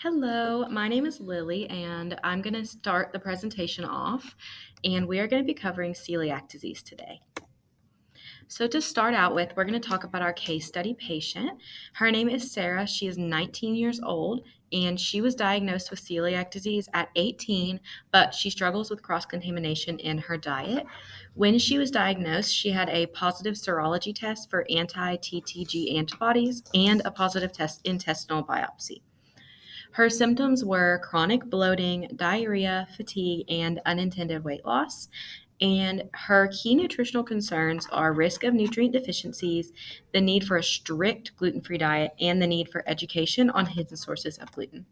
Hello, my name is Lily, and I'm going to start the presentation off. And we are going to be covering celiac disease today. So, to start out with, we're going to talk about our case study patient. Her name is Sarah. She is 19 years old, and she was diagnosed with celiac disease at 18, but she struggles with cross contamination in her diet. When she was diagnosed, she had a positive serology test for anti TTG antibodies and a positive test intestinal biopsy. Her symptoms were chronic bloating, diarrhea, fatigue, and unintended weight loss. And her key nutritional concerns are risk of nutrient deficiencies, the need for a strict gluten free diet, and the need for education on hidden sources of gluten.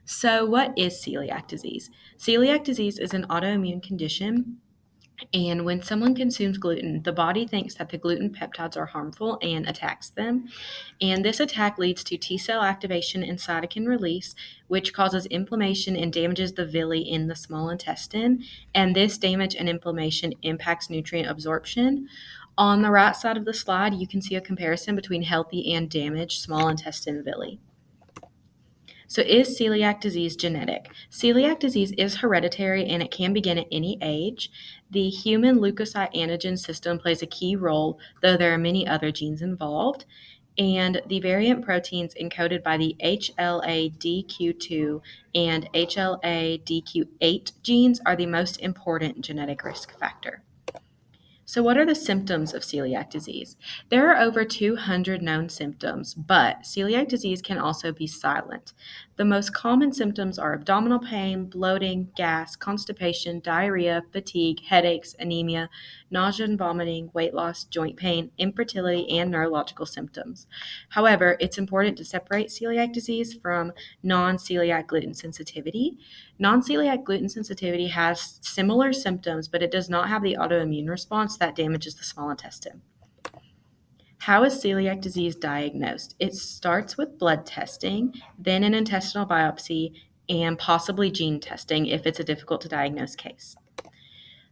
So, what is celiac disease? Celiac disease is an autoimmune condition, and when someone consumes gluten, the body thinks that the gluten peptides are harmful and attacks them. And this attack leads to T cell activation and cytokine release, which causes inflammation and damages the villi in the small intestine. And this damage and inflammation impacts nutrient absorption. On the right side of the slide, you can see a comparison between healthy and damaged small intestine villi. So, is celiac disease genetic? Celiac disease is hereditary and it can begin at any age. The human leukocyte antigen system plays a key role, though there are many other genes involved. And the variant proteins encoded by the HLA-DQ2 and HLA-DQ8 genes are the most important genetic risk factor. So, what are the symptoms of celiac disease? There are over 200 known symptoms, but celiac disease can also be silent. The most common symptoms are abdominal pain, bloating, gas, constipation, diarrhea, fatigue, headaches, anemia, nausea and vomiting, weight loss, joint pain, infertility, and neurological symptoms. However, it's important to separate celiac disease from non celiac gluten sensitivity. Non-celiac gluten sensitivity has similar symptoms, but it does not have the autoimmune response that damages the small intestine. How is celiac disease diagnosed? It starts with blood testing, then an intestinal biopsy, and possibly gene testing if it's a difficult to diagnose case.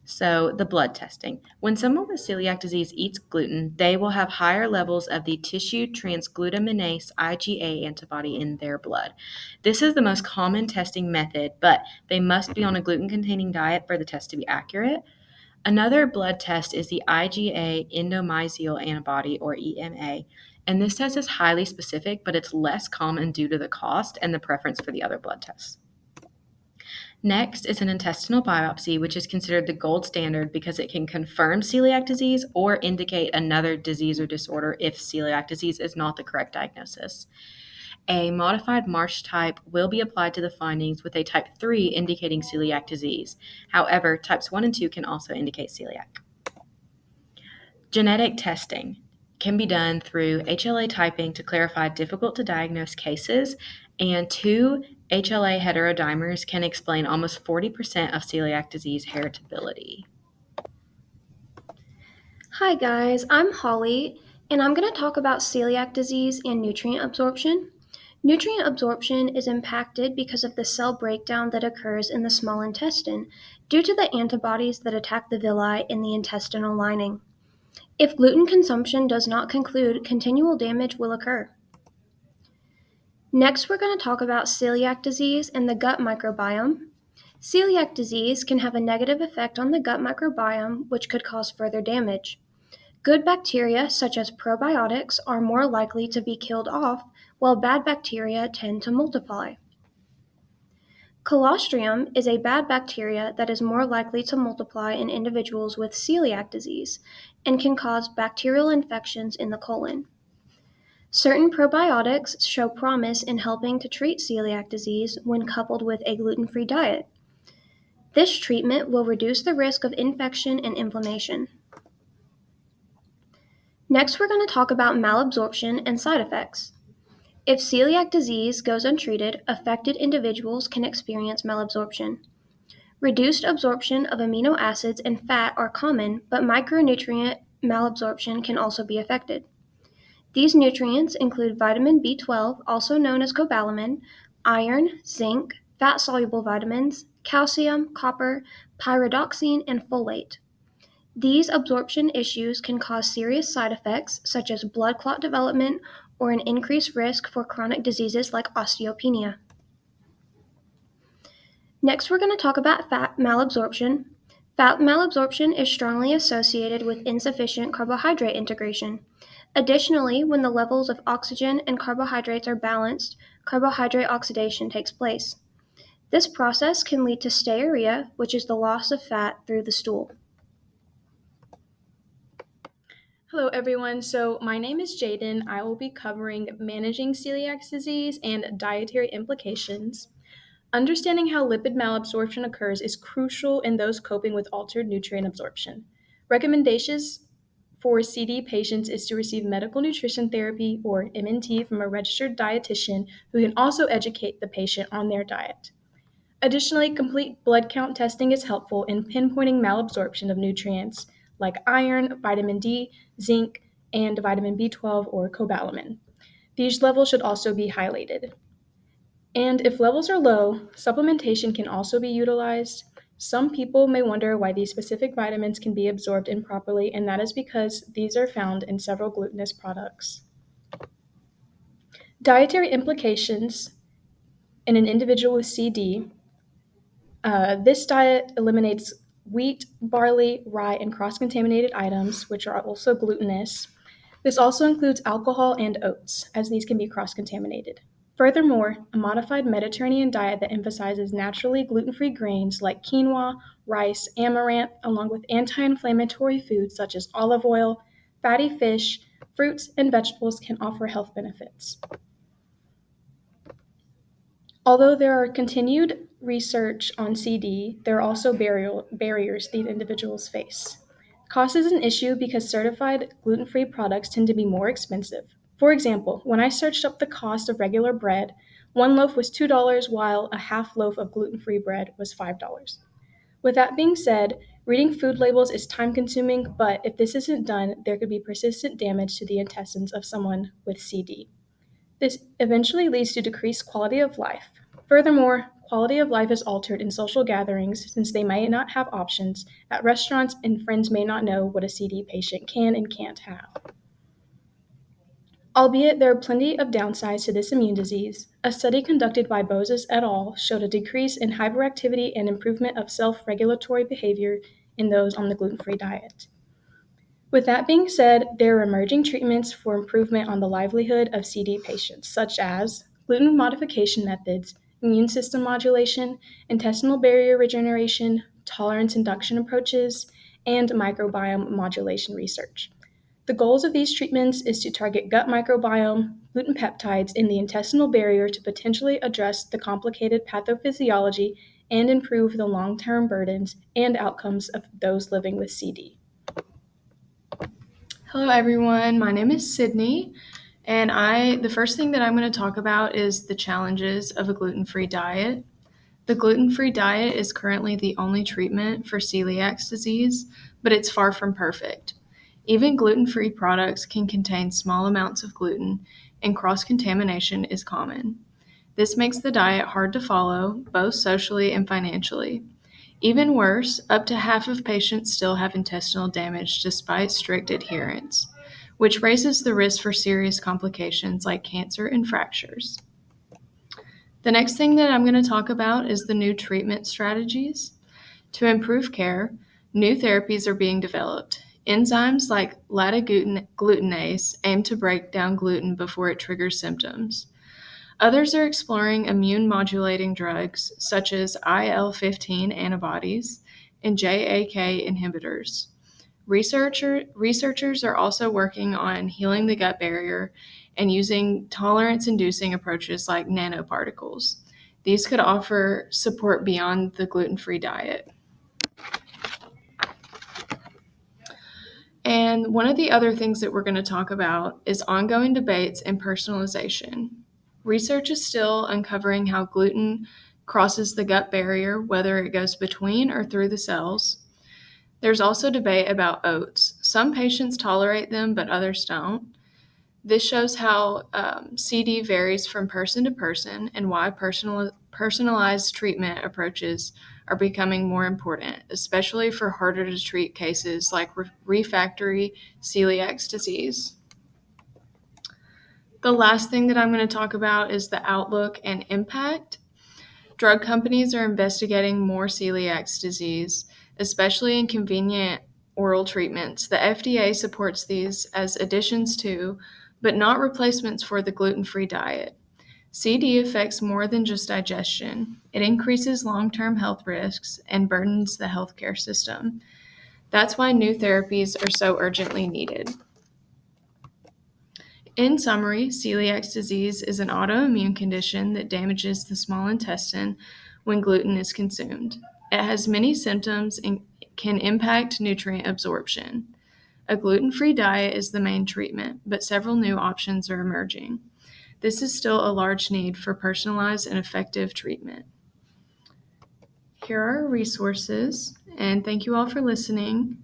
So, the blood testing. When someone with celiac disease eats gluten, they will have higher levels of the tissue transglutaminase IgA antibody in their blood. This is the most common testing method, but they must be on a gluten containing diet for the test to be accurate. Another blood test is the IgA endomysial antibody, or EMA, and this test is highly specific, but it's less common due to the cost and the preference for the other blood tests. Next is an intestinal biopsy, which is considered the gold standard because it can confirm celiac disease or indicate another disease or disorder if celiac disease is not the correct diagnosis. A modified Marsh type will be applied to the findings with a type 3 indicating celiac disease. However, types 1 and 2 can also indicate celiac. Genetic testing can be done through HLA typing to clarify difficult to diagnose cases, and two HLA heterodimers can explain almost 40% of celiac disease heritability. Hi guys, I'm Holly, and I'm going to talk about celiac disease and nutrient absorption. Nutrient absorption is impacted because of the cell breakdown that occurs in the small intestine due to the antibodies that attack the villi in the intestinal lining. If gluten consumption does not conclude, continual damage will occur. Next, we're going to talk about celiac disease and the gut microbiome. Celiac disease can have a negative effect on the gut microbiome, which could cause further damage. Good bacteria, such as probiotics, are more likely to be killed off, while bad bacteria tend to multiply. Clostridium is a bad bacteria that is more likely to multiply in individuals with celiac disease and can cause bacterial infections in the colon. Certain probiotics show promise in helping to treat celiac disease when coupled with a gluten-free diet. This treatment will reduce the risk of infection and inflammation. Next, we're going to talk about malabsorption and side effects. If celiac disease goes untreated, affected individuals can experience malabsorption. Reduced absorption of amino acids and fat are common, but micronutrient malabsorption can also be affected. These nutrients include vitamin B12, also known as cobalamin, iron, zinc, fat-soluble vitamins, calcium, copper, pyridoxine, and folate. These absorption issues can cause serious side effects such as blood clot development or an increased risk for chronic diseases like osteopenia. Next, we're going to talk about fat malabsorption. Fat malabsorption is strongly associated with insufficient carbohydrate integration. Additionally, when the levels of oxygen and carbohydrates are balanced, carbohydrate oxidation takes place. This process can lead to stearia, which is the loss of fat through the stool. Hello, everyone. So, my name is Jaden. I will be covering managing celiac disease and dietary implications. Understanding how lipid malabsorption occurs is crucial in those coping with altered nutrient absorption. Recommendations for CD patients is to receive medical nutrition therapy or MNT from a registered dietitian who can also educate the patient on their diet. Additionally, complete blood count testing is helpful in pinpointing malabsorption of nutrients like iron, vitamin D, zinc, and vitamin B12 or cobalamin. These levels should also be highlighted. And if levels are low, supplementation can also be utilized. Some people may wonder why these specific vitamins can be absorbed improperly, and that is because these are found in several glutinous products. Dietary implications in an individual with CD. This diet eliminates wheat, barley, rye, and cross contaminated items, which are also glutinous. This also includes alcohol and oats, as these can be cross contaminated. Furthermore, a modified Mediterranean diet that emphasizes naturally gluten free grains like quinoa, rice, amaranth, along with anti inflammatory foods such as olive oil, fatty fish, fruits, and vegetables can offer health benefits. Although there are continued research on CD, there are also barriers these individuals face. Cost is an issue because certified gluten free products tend to be more expensive. For example, when I searched up the cost of regular bread, one loaf was $2, while a half loaf of gluten free bread was $5. With that being said, reading food labels is time consuming, but if this isn't done, there could be persistent damage to the intestines of someone with CD. This eventually leads to decreased quality of life. Furthermore, quality of life is altered in social gatherings since they may not have options at restaurants and friends may not know what a CD patient can and can't have. Albeit there are plenty of downsides to this immune disease, a study conducted by Bozes et al. Showed a decrease in hyperactivity and improvement of self-regulatory behavior in those on the gluten-free diet. With that being said, there are emerging treatments for improvement on the livelihood of CD patients, such as gluten modification methods, immune system modulation, intestinal barrier regeneration, tolerance induction approaches, and microbiome modulation research. The goals of these treatments is to target gut microbiome, gluten peptides, and the intestinal barrier to potentially address the complicated pathophysiology and improve the long-term burdens and outcomes of those living with CD. Hello everyone, my name is Sydney, and the first thing that I'm going to talk about is the challenges of a gluten-free diet. The gluten-free diet is currently the only treatment for celiac disease, but it's far from perfect. Even gluten-free products can contain small amounts of gluten, and cross-contamination is common. This makes the diet hard to follow, both socially and financially. Even worse, up to half of patients still have intestinal damage despite strict adherence, which raises the risk for serious complications like cancer and fractures. The next thing that I'm going to talk about is the new treatment strategies. To improve care, new therapies are being developed. Enzymes like glutenase aim to break down gluten before it triggers symptoms. Others are exploring immune modulating drugs such as IL-15 antibodies and JAK inhibitors. Researchers are also working on healing the gut barrier and using tolerance-inducing approaches like nanoparticles. These could offer support beyond the gluten-free diet. And one of the other things that we're going to talk about is ongoing debates and personalization. Research is still uncovering how gluten crosses the gut barrier, whether it goes between or through the cells. There's also debate about oats. Some patients tolerate them, but others don't. This shows how CD varies from person to person and why personalized treatment approaches are becoming more important, especially for harder to treat cases like refractory celiac disease. The last thing that I'm going to talk about is the outlook and impact. Drug companies are investigating more celiac disease, especially in convenient oral treatments. The FDA supports these as additions to, but not replacements for, the gluten-free diet. CD affects more than just digestion. It increases long-term health risks and burdens the healthcare system. That's why new therapies are so urgently needed. In summary, celiac disease is an autoimmune condition that damages the small intestine when gluten is consumed. It has many symptoms and can impact nutrient absorption. A gluten-free diet is the main treatment, but several new options are emerging. This is still a large need for personalized and effective treatment. Here are our resources, and thank you all for listening.